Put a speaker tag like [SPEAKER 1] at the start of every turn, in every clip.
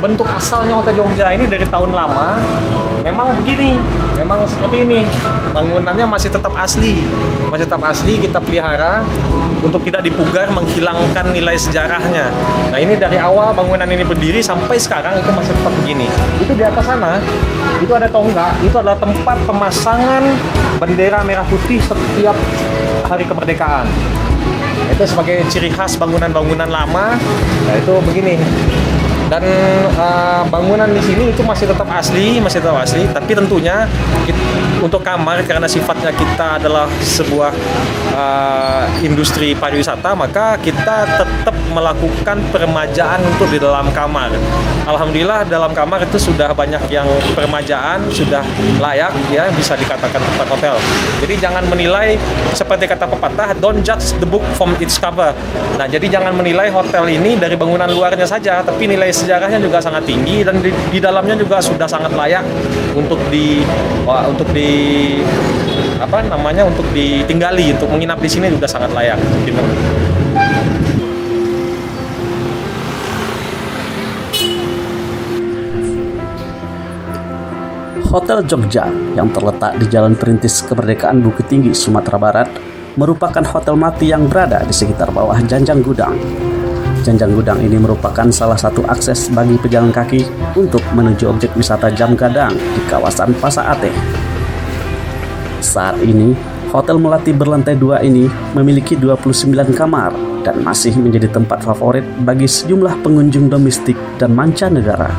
[SPEAKER 1] Bentuk asalnya Hotel Jogja ini dari tahun lama memang begini, memang seperti ini. Bangunannya masih tetap asli, kita pelihara untuk tidak dipugar, menghilangkan nilai sejarahnya. Nah ini dari awal bangunan ini berdiri sampai sekarang itu masih tetap begini. Itu di atas sana, itu ada tonggak, itu adalah tempat pemasangan bendera merah putih setiap hari kemerdekaan. Itu sebagai ciri khas bangunan-bangunan lama. Nah itu begini. Dan bangunan di sini itu masih tetap asli, tapi tentunya untuk kamar, karena sifatnya kita adalah sebuah industri pariwisata, maka kita tetap melakukan peremajaan untuk di dalam kamar. Alhamdulillah dalam kamar itu sudah banyak yang peremajaan, sudah layak ya, bisa dikatakan tempat hotel. Jadi jangan menilai, seperti kata pepatah, don't judge the book from its cover. Nah jadi jangan menilai hotel ini dari bangunan luarnya saja, tapi nilai sejarahnya juga sangat tinggi, dan di dalamnya juga sudah sangat layak untuk ditinggali, untuk menginap di sini juga sangat layak gitu.
[SPEAKER 2] Hotel Jogja yang terletak di Jalan Perintis Kemerdekaan Bukit Tinggi, Sumatera Barat merupakan hotel mati yang berada di sekitar bawah Janjang Gudang. Janjang Gudang ini merupakan salah satu akses bagi pejalan kaki untuk menuju objek wisata Jam Gadang di kawasan Pasar Ateh. Saat ini, Hotel Melati berlantai 2 ini memiliki 29 kamar dan masih menjadi tempat favorit bagi sejumlah pengunjung domestik dan mancanegara.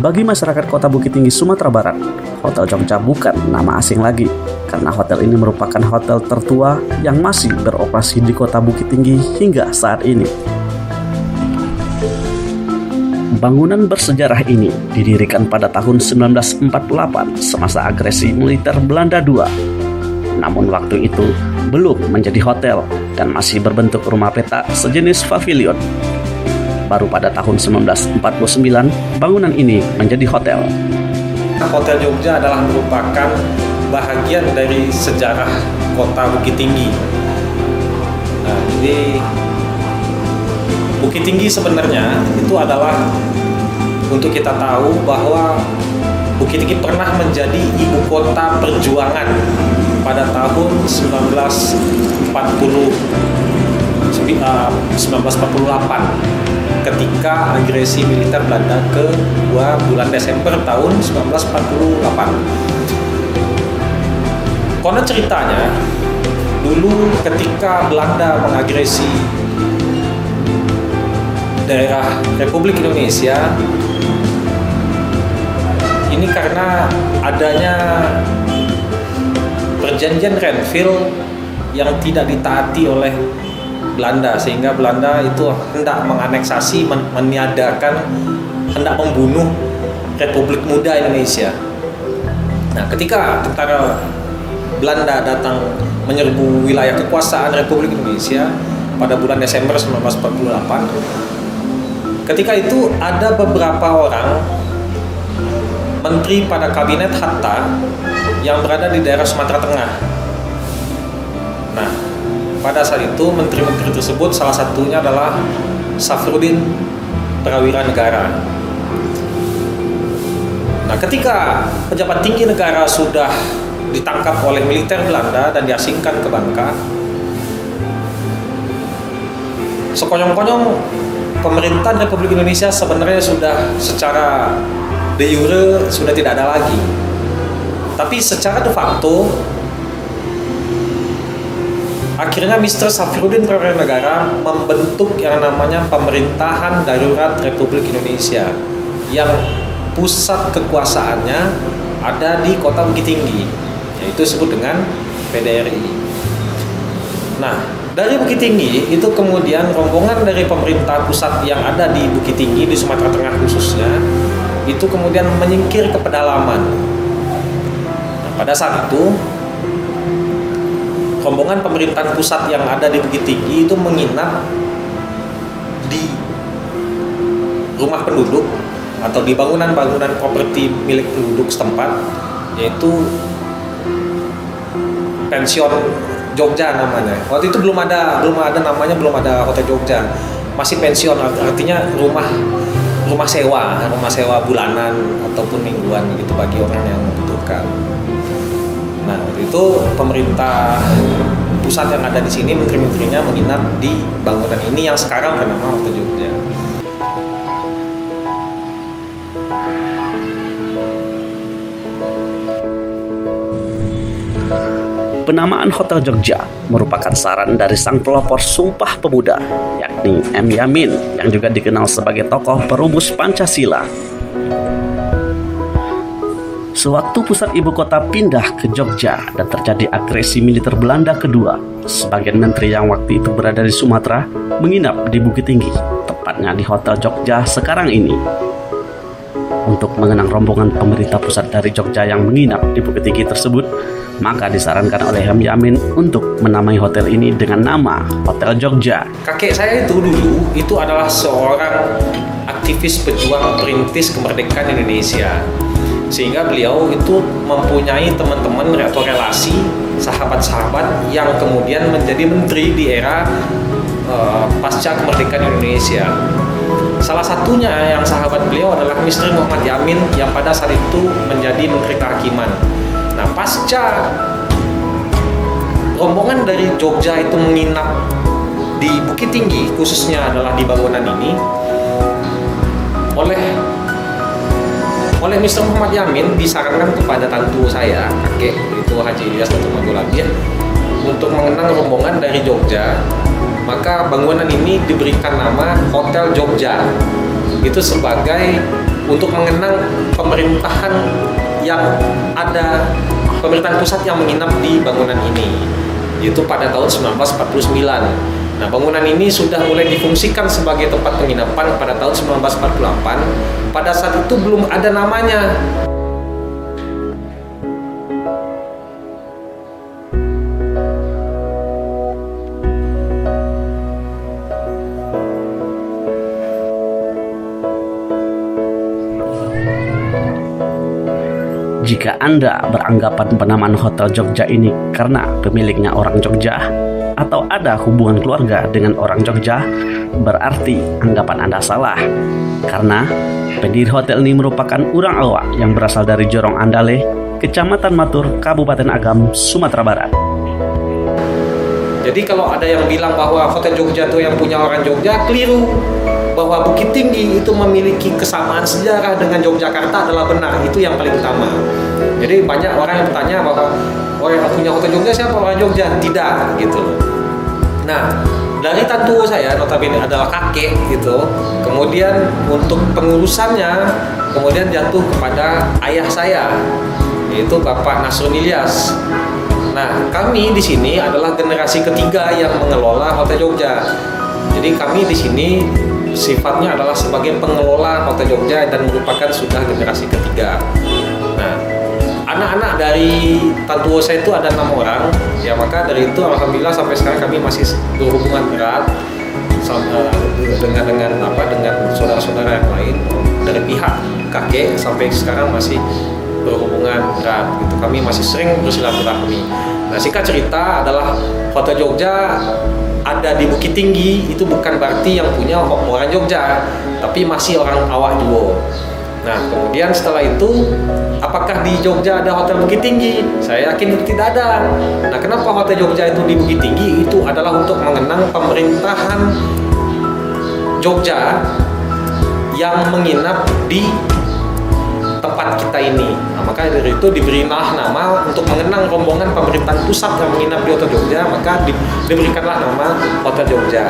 [SPEAKER 2] Bagi masyarakat Kota Bukit Tinggi, Sumatera Barat, Hotel Jogja bukan nama asing lagi, karena hotel ini merupakan hotel tertua yang masih beroperasi di Kota Bukit Tinggi hingga saat ini. Bangunan bersejarah ini didirikan pada tahun 1948 semasa agresi militer Belanda II. Namun waktu itu belum menjadi hotel dan masih berbentuk rumah petak sejenis pavilion. Baru pada tahun 1949, bangunan ini menjadi hotel.
[SPEAKER 1] Hotel Jogja adalah merupakan bahagian dari sejarah Kota Bukit Tinggi. Nah, jadi Bukit Tinggi sebenarnya itu adalah untuk kita tahu bahwa Bukit Tinggi pernah menjadi ibu kota perjuangan pada tahun 1948. Ketika agresi militer Belanda ke-2 bulan Desember tahun 1948. Konon ceritanya, dulu ketika Belanda mengagresi daerah Republik Indonesia, ini karena adanya perjanjian Renville yang tidak ditaati oleh Belanda, sehingga Belanda itu hendak menganeksasi, meniadakan, hendak membunuh Republik Muda Indonesia. Nah, ketika tentara Belanda datang menyerbu wilayah kekuasaan Republik Indonesia pada bulan Desember 1948, ketika itu ada beberapa orang menteri pada kabinet Hatta yang berada di daerah Sumatera Tengah. Nah, pada saat itu menteri-menteri tersebut salah satunya adalah Safrudin Prawira Negara. Nah, ketika pejabat tinggi negara sudah ditangkap oleh militer Belanda dan diasingkan ke Bangka, sekonyong-konyong pemerintahan Republik Indonesia sebenarnya sudah secara de jure sudah tidak ada lagi. Tapi secara de facto akhirnya Mr. Safrudin Prawira Negara membentuk yang namanya Pemerintahan Darurat Republik Indonesia yang pusat kekuasaannya ada di Kota Bukit Tinggi, yaitu disebut dengan PDRI. Nah, dari Bukit Tinggi itu kemudian rombongan dari pemerintah pusat yang ada di Bukit Tinggi, di Sumatera Tengah khususnya, itu kemudian menyingkir ke pedalaman. Nah, pada saat itu rombongan pemerintahan pusat yang ada di Bukit Tinggi itu menginap di rumah penduduk atau di bangunan-bangunan properti milik penduduk setempat, yaitu pensiun Jogja namanya. Waktu itu belum ada namanya, belum ada Hotel Jogja, masih pensiun, artinya rumah sewa bulanan ataupun mingguan gitu bagi orang yang membutuhkan. Nah, waktu itu pemerintah pusat yang ada di sini menteri-menterinya menginap di bangunan ini yang sekarang bernama Hotel Jogja.
[SPEAKER 2] Penamaan Hotel Jogja merupakan saran dari sang pelopor Sumpah Pemuda, yakni M. Yamin, yang juga dikenal sebagai tokoh perumus Pancasila. Sewaktu pusat ibu kota pindah ke Jogja dan terjadi agresi militer Belanda kedua, sebagian menteri yang waktu itu berada di Sumatera menginap di Bukit Tinggi, tepatnya di Hotel Jogja sekarang ini. Untuk mengenang rombongan pemerintah pusat dari Jogja yang menginap di Bukit Tinggi tersebut, maka disarankan oleh M. Yamin untuk menamai hotel ini dengan nama Hotel Jogja.
[SPEAKER 1] Kakek saya itu dulu itu adalah seorang aktivis pejuang perintis kemerdekaan Indonesia, sehingga beliau itu mempunyai teman-teman atau relasi sahabat-sahabat yang kemudian menjadi menteri di era pasca kemerdekaan Indonesia. Salah satunya yang sahabat beliau adalah Mr. Muhammad Yamin yang pada saat itu menjadi Menteri Kehakiman. Nah, pasca rombongan dari Jogja itu menginap di Bukit Tinggi, khususnya adalah di bangunan ini, oleh Mr. Muhammad Yamin disarankan kepada tantu saya, kakek itu Haji Ilyas Datuk Magolabir, untuk mengenang rombongan dari Jogja. Maka bangunan ini diberikan nama Hotel Jogja. Itu sebagai untuk mengenang pemerintahan yang ada, pemerintahan pusat yang menginap di bangunan ini. Itu pada tahun 1949. Nah, bangunan ini sudah mulai difungsikan sebagai tempat penginapan pada tahun 1948. Pada saat itu belum ada namanya.
[SPEAKER 2] Jika Anda beranggapan penamaan Hotel Jogja ini karena pemiliknya orang Jogja atau ada hubungan keluarga dengan orang Jogja, berarti anggapan Anda salah. Karena pendiri hotel ini merupakan orang awak yang berasal dari Jorong Andale, Kecamatan Matur, Kabupaten Agam, Sumatera Barat.
[SPEAKER 1] Jadi kalau ada yang bilang bahwa Hotel Jogja itu yang punya orang Jogja, keliru. Bahwa Bukit Tinggi itu memiliki kesamaan sejarah dengan Yogyakarta adalah benar, itu yang paling utama. Jadi banyak orang yang bertanya bahwa orang yang punya Hotel Jogja siapa, orang Jogja? Tidak, gitu. Nah, dari tantu saya notabene adalah kakek gitu. Kemudian untuk pengurusannya kemudian jatuh kepada ayah saya, yaitu Bapak Nasrun Ilyas. Nah, kami di sini adalah generasi ketiga yang mengelola Hotel Jogja. Jadi kami di sini sifatnya adalah sebagai pengelola Hotel Jogja dan merupakan sudah generasi ketiga. Nah, anak-anak dari tantu saya itu ada 6 orang, ya maka dari itu alhamdulillah sampai sekarang kami masih berhubungan erat dengan saudara-saudara yang lain dari pihak kakek sampai sekarang masih berhubungan erat gitu. Kami masih sering bersilaturahmi. Nah, singkat cerita adalah Hotel Jogja ada di Bukit Tinggi itu bukan berarti yang punya orang Jogja, tapi masih orang awak Juwo. Nah, kemudian setelah itu, apakah di Jogja ada Hotel Bukit Tinggi? Saya yakin itu tidak ada. Nah, kenapa Hotel Jogja itu di Bukit Tinggi? Itu adalah untuk mengenang pemerintahan Jogja yang menginap di tempat kita ini. Nah, maka dari itu diberilah nama untuk mengenang rombongan pemerintahan pusat yang menginap di Hotel Jogja, maka diberikanlah nama Hotel Jogja.